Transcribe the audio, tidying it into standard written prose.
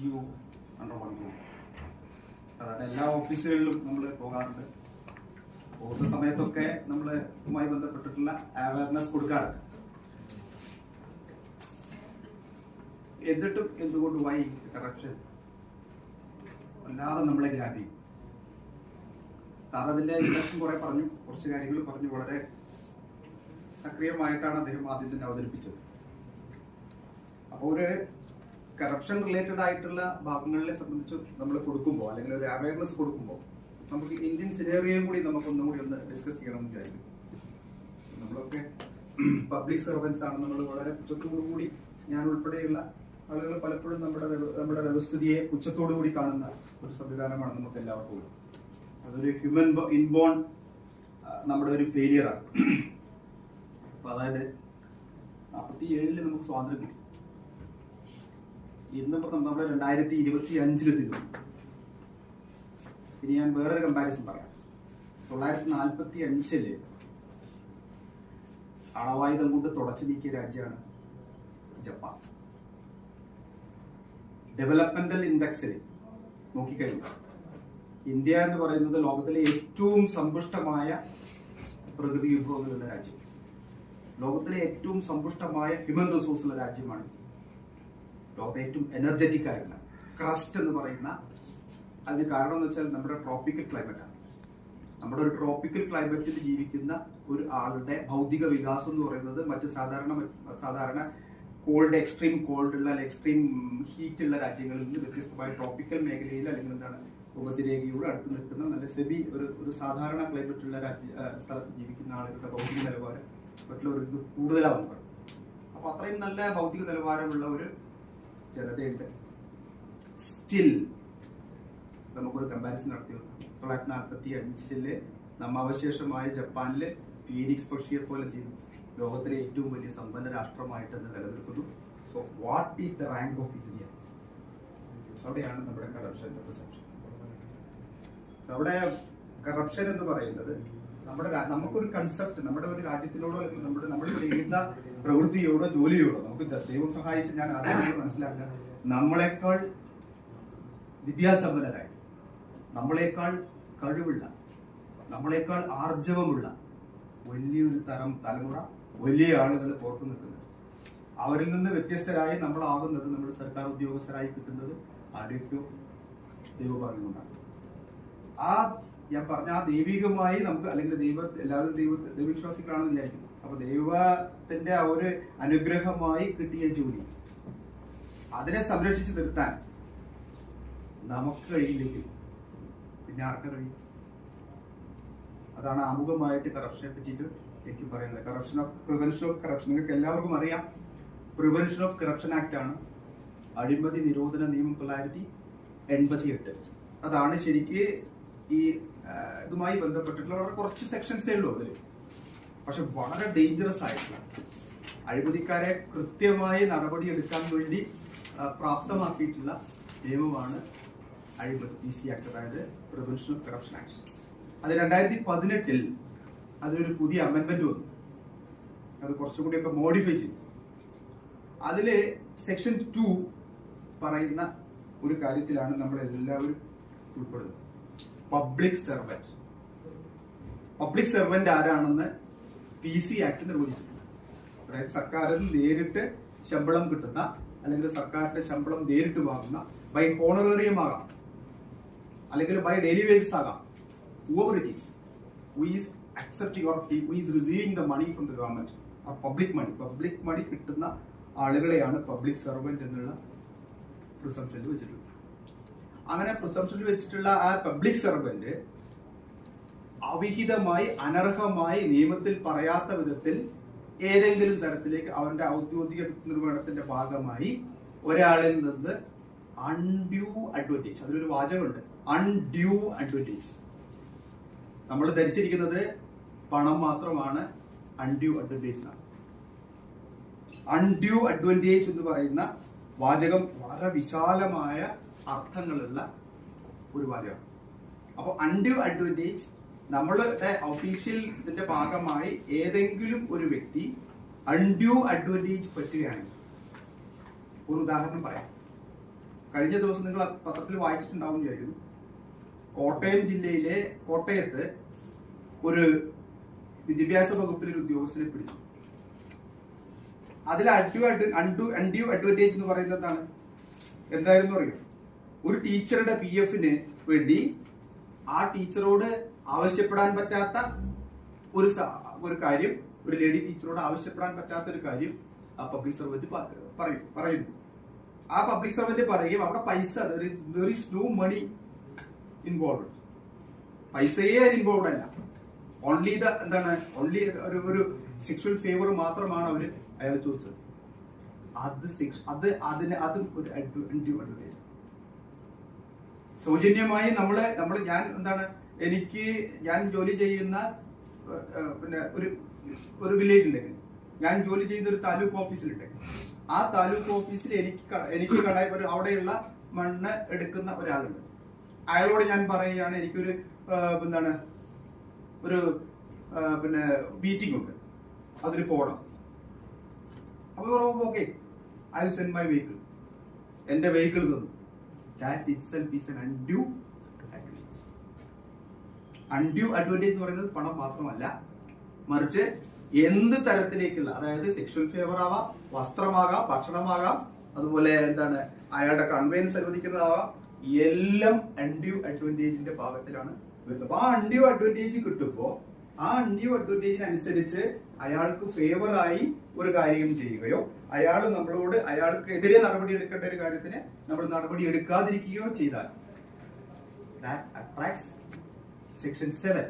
you under one roof. സാധാരണ എല്ലാ ഓഫീസുകളിലും നമ്മൾ പോകാറുണ്ട്. പോകുന്ന സമയത്തൊക്കെ നമ്മളുമായി ബന്ധപ്പെട്ടിട്ടുള്ള അവയർനെസ് കൊടുക്കാറുണ്ട്. എന്നിട്ടും എന്തുകൊണ്ട് വൈ കറപ്ഷൻ അല്ലാതെ നമ്മളെ ഗ്രാബ് ചെയ്യും? സാർ അതിന്റെ ഇലക്ഷൻ കുറെ പറഞ്ഞു, കുറച്ച് കാര്യങ്ങൾ പറഞ്ഞു. വളരെ സക്രിയമായിട്ടാണ് അദ്ദേഹം ആദ്യം തന്നെ അവതരിപ്പിച്ചത്. അപ്പോൾ ഒരു കറപ്ഷൻ റിലേറ്റഡ് ആയിട്ടുള്ള ഭാഗങ്ങളെ സംബന്ധിച്ച് നമ്മൾ കൊടുക്കുമ്പോൾ, അല്ലെങ്കിൽ ഒരു അവയർനെസ് കൊടുക്കുമ്പോൾ, നമുക്ക് ഇന്ത്യൻ സിനേറിയോയും കൂടി നമുക്കൊന്നും കൂടി ഒന്ന് ഡിസ്കസ് ചെയ്യണമെന്ന് വിചാരിക്കും. നമ്മളൊക്കെ പബ്ലിക് സർവൻസ് ആണ്. നമ്മൾ വളരെ പുച്ഛത്തോടുകൂടി, ഞാൻ ഉൾപ്പെടെയുള്ള ആളുകൾ പലപ്പോഴും നമ്മുടെ വ്യവസ്ഥിതിയെ പുച്ഛത്തോടുകൂടി കാണുന്ന ഒരു സംവിധാനമാണ് നമുക്ക് എല്ലാവർക്കും. അതൊരു ഹ്യൂമൻ ഇൻബോൺ നമ്മുടെ ഒരു ഫെയിലിയറാണ്. അപ്പൊ അതായത് 47 നമുക്ക് സ്വാതന്ത്ര്യം കിട്ടി. ഇന്നിപ്പോ നമ്മൾ 2025 ഇനി ഞാൻ വേറൊരു കമ്പാരിസൺ പറയാം. 1945 അണവായുധം കൊണ്ട് തുടച്ചു നീക്കിയ രാജ്യമാണ് ജപ്പാൻ. ഡെവലപ്മെന്റൽ ഇൻഡെക്സിൽ നോക്കിക്കഴിഞ്ഞാൽ ഇന്ത്യ എന്ന് പറയുന്നത് ലോകത്തിലെ ഏറ്റവും സമ്പുഷ്ടമായ പ്രകൃതി വിഭവങ്ങളുള്ള രാജ്യം, ലോകത്തിലെ ഏറ്റവും സമ്പുഷ്ടമായ ഹ്യൂമൻ റിസോഴ്സ് ഉള്ള രാജ്യമാണ്, ലോകത്തെ ഏറ്റവും എനർജറ്റിക് ആയിട്ടുള്ള ക്രസ്റ്റ് എന്ന് പറയുന്ന. അതിന് കാരണം എന്ന് വെച്ചാൽ നമ്മുടെ ട്രോപ്പിക്കൽ ക്ലൈമറ്റാണ്. നമ്മുടെ ഒരു ട്രോപ്പിക്കൽ ക്ലൈമറ്റിൽ ജീവിക്കുന്ന ഒരു ആളുടെ ഭൗതിക വികാസം എന്ന് പറയുന്നത് മറ്റ് സാധാരണ കോൾഡ്, എക്സ്ട്രീം കോൾഡ് ഉള്ള, എക്സ്ട്രീം ഹീറ്റ് ഉള്ള രാജ്യങ്ങളിൽ നിന്ന് വ്യത്യസ്തമായ ട്രോപ്പിക്കൽ മേഖലയിൽ, അല്ലെങ്കിൽ എന്താണ്, ഭൂമധ്യരേഖയോട് അടുത്ത് നിൽക്കുന്ന നല്ല ഒരു സാധാരണ ക്ലൈമറ്റ് ഉള്ള സ്ഥലത്ത് ജീവിക്കുന്ന ആളുകളുടെ ഭൗതിക നിലവാരം മറ്റുള്ളവർക്ക് കൂടുതലാവുന്നു. അപ്പൊ അത്രയും നല്ല ഭൗതിക നിലവാരമുള്ള ഒരു ജനതയുണ്ട്. സ്റ്റിൽ നമുക്കൊരു കമ്പാരിസൺ നടത്തി. 1945 അവശേഷമായ ജപ്പാനില് ഫീനിക്സ് പക്ഷിയെ പോലെ ചെയ്തു ലോകത്തിലെ ഏറ്റവും വലിയ സമ്പന്ന രാഷ്ട്രമായിട്ട് നിലനിൽക്കുന്നു. So what is the rank of India? അവിടെയാണ് നമ്മുടെ കറപ്ഷന്റെ പെർസെപ്ഷൻ. അവിടെ കറപ്ഷൻ എന്ന് പറയുന്നത് നമുക്കൊരു കൺസെപ്റ്റ്, നമ്മുടെ ഒരു രാജ്യത്തിനോടോ അല്ലെങ്കിൽ നമ്മൾ ചെയ്യുന്ന പ്രവൃത്തിയോടോ ജോലിയോടോ നമുക്ക് ദൈവം സഹായിച്ച് ഞാൻ ആദ്യം മനസ്സിലാക്കുക, നമ്മളെക്കാൾ വിദ്യാസമ്പന്നരായി, നമ്മളെക്കാൾ കഴിവുള്ള, നമ്മളെക്കാൾ ആർജവമുള്ള വലിയൊരു തലമുറ, വലിയ ആളുകൾ പുറത്തു നിൽക്കുന്നത്. അവരിൽ നിന്ന് വ്യത്യസ്തരായി നമ്മളാകുന്നത്, നമ്മൾ സർക്കാർ ഉദ്യോഗസ്ഥരായി കിട്ടുന്നത് ആരോഗ്യവും ദൈവഭാഗ്യം കൊണ്ടാണ്. ഞാൻ പറഞ്ഞ ആ ദൈവികമായി നമുക്ക്, അല്ലെങ്കിൽ എല്ലാവരും ദൈവവിശ്വാസികളാണെന്ന് വിചാരിക്കുന്നു. അപ്പൊ ദൈവത്തിന്റെ ആ ഒരു അനുഗ്രഹമായി കിട്ടിയ ജോലി, അതിനെ സംരക്ഷിച്ചു നിർത്താൻ നമുക്ക് കഴിയില്ലെങ്കിൽ പിന്നെ ആർക്ക് കഴിയും? അതാണ് ആമുഖമായിട്ട് കറപ്ഷനെ പറ്റിയിട്ട് എനിക്ക് പറയുന്നത്. പ്രിവെൻഷൻ ഓഫ് കറപ്ഷൻ നിങ്ങൾക്ക് എല്ലാവർക്കും അറിയാം. പ്രിവെൻഷൻ ഓഫ് കറപ്ഷൻ ആക്ട് ആണ് അഴിമതി നിരോധന നിയമം 1988. അതാണ് ശരിക്ക് ഈ ഇതുമായി ബന്ധപ്പെട്ടിട്ടുള്ള വളരെ കുറച്ച് സെക്ഷൻസേ ഉള്ളൂ അതിൽ. പക്ഷെ വളരെ ഡേഞ്ചറസ് ആയിട്ടുള്ള, അഴിമതിക്കാരെ കൃത്യമായി നടപടി എടുക്കാൻ വേണ്ടി പ്രാപ്തമാക്കിയിട്ടുള്ള നിയമമാണ് അഴിമതി PC ആക്ട്, അതായത് പ്രിവെൻഷൻ ഓഫ് കറപ്ഷൻ ആക്ട്. അത് 2018 അതിലൊരു പുതിയ അമെന്റ്മെന്റ് വന്നു. അത് കുറച്ചുകൂടിയൊക്കെ മോഡിഫൈ ചെയ്തു. അതില് സെക്ഷൻ 2 പറയുന്ന ഒരു കാര്യത്തിലാണ് നമ്മൾ എല്ലാവരും ഉൾപ്പെടുന്നത്. Public servant. പബ്ലിക് സെർവന്റ് ആരാണെന്ന് PC ആക്ട് നിർവചിച്ചിട്ടുണ്ട്. അതായത് സർക്കാരിൽ നേരിട്ട് ശമ്പളം കിട്ടുന്ന, അല്ലെങ്കിൽ സർക്കാരിന്റെ ശമ്പളം നേരിട്ട് വാങ്ങുന്ന, ബൈ ഹോണറേറിയം ആകാം, അല്ലെങ്കിൽ ബൈ ഡെയിലി വേജസ് ആകാം, whoever it is who is accepting or who is receiving the money from the government or public money കിട്ടുന്ന ആളുകളെയാണ് പബ്ലിക് സർവന്റ് എന്നുള്ള പ്രിസംപ്ഷനിൽ വെച്ചിട്ടുള്ളത്. അങ്ങനെ പ്രിസംപ്ഷനിൽ വെച്ചിട്ടുള്ള ആ പബ്ലിക് സർവന്റ് അവിഹിതമായി, അനർഹമായി, നിയമത്തിൽ പറയാത്ത വിധത്തിൽ ഏതെങ്കിലും തരത്തിലേക്ക് അവന്റെ ഔദ്യോഗിക നിർവഹണത്തിന്റെ ഭാഗമായി ഒരാളിൽ നിന്ന് അൺഡ്യൂ അഡ്വാൻറ്റേജ്, അതിലൊരു വാചകമുണ്ട്, അൺഡ്യൂ അഡ്വാൻറ്റേജ്. നമ്മൾ ധരിച്ചിരിക്കുന്നത് പണം മാത്രമാണ് അൺഡ്യൂ അഡ്വാൻറ്റേജ്. അൺഡ്യൂ അഡ്വാൻറ്റേജ് എന്ന് പറയുന്ന വാചകം വളരെ വിശാലമായ അർത്ഥങ്ങളുള്ള ഒരു വാചകം. അപ്പൊ അൺഡ്യൂ അഡ്വാൻറ്റേജ്, നമ്മളുടെ ഒഫീഷ്യൽ ഇതിന്റെ ഭാഗമായി ഏതെങ്കിലും ഒരു വ്യക്തി അൺഡ്യൂ അഡ്വാൻറ്റേജ് പറ്റുകയാണെങ്കിൽ, ഒരു ഉദാഹരണം പറയാം. കഴിഞ്ഞ ദിവസം നിങ്ങൾ പത്രത്തിൽ വായിച്ചിട്ടുണ്ടാവും വിചാരിക്കുന്നു. കോട്ടയം ജില്ലയിലെ കോട്ടയത്ത് ഒരു വിദ്യാഭ്യാസ വകുപ്പിലെ ഒരു ഉദ്യോഗസ്ഥനെ പിടിച്ചു. അതിൽ അൺഡ്യൂ അഡ്വാൻറ്റേജ് എന്ന് പറയുന്നതാണ് എന്തായിരുന്നു അറിയോ? ഒരു ടീച്ചറുടെ PF-ന് വേണ്ടി ആ ടീച്ചറോട് ആവശ്യപ്പെടാൻ പറ്റാത്ത ഒരു കാര്യം, ഒരു ലേഡി ടീച്ചറോട് ആവശ്യപ്പെടാൻ പറ്റാത്ത ഒരു കാര്യം ആ പബ്ലിക് സർവന്റ് പറയുന്നു. ആ പബ്ലിക് സർവന്റ് പറയും അവിടെ പൈസ, there is no money involved. പൈസയെ ഇൻവോൾവ് അല്ല, ഓൺലി ഒരു സെക്ഷൽ ഫേവർ മാത്രമാണ് അയാൾ ചോദിച്ചത്. അതും ഒരു അൺഡ്യൂ അഡ്വാൻറ്റേജ്. സൗജന്യമായി ഞാൻ ജോലി ചെയ്യുന്ന പിന്നെ ഒരു വില്ലേജ് ഉണ്ടെങ്കിൽ, ഞാൻ ജോലി ചെയ്യുന്ന ഒരു താലൂക്ക് ഓഫീസിലുണ്ടെങ്കിൽ, ആ താലൂക്ക് ഓഫീസിൽ എനിക്ക് അവിടെയുള്ള മണ്ണ് എടുക്കുന്ന ഒരാളുണ്ട്. അയാളോട് ഞാൻ പറയുകയാണ് എനിക്കൊരു ഒരു മീറ്റിംഗ് ഉണ്ട്, അതിന് പോകണം. അപ്പൊ okay, I will send my vehicle. എന്റെ വെഹിക്കിൾ തന്നു. That itself is an undue advantage. Undue advantage എന്ന് പറയുന്നത് പണം മാത്രമല്ല, മറിച്ച് എന്ത് തരത്തിലേക്കുള്ള, അതായത് സെക്ഷൽ ഫേവർ ആവാം, വസ്ത്രമാകാം, ഭക്ഷണമാകാം, അതുപോലെ അയാളുടെ കൺവെയൻസ് അനുവദിക്കുന്നതാവാം, എല്ലാം അൺഡ്യൂ അഡ്വാൻറ്റേജിന്റെ ഭാഗത്തിലാണ് വരുന്നത്. അപ്പൊ ആ അൺഡ്യൂ അഡ്വാൻറ്റേജ് കിട്ടുമ്പോൾ ആ അൺഡ്യൂ അഡ്വാൻറ്റേജിനനുസരിച്ച് അയാൾക്ക് ഫേവറായി ഒരു കാര്യം ചെയ്യുകയോ, അയാൾക്ക് എതിരെ നടപടി എടുക്കേണ്ട ഒരു കാര്യത്തിന് നമ്മൾ നടപടി എടുക്കാതിരിക്കുകയോ ചെയ്താൽ that attracts Section 7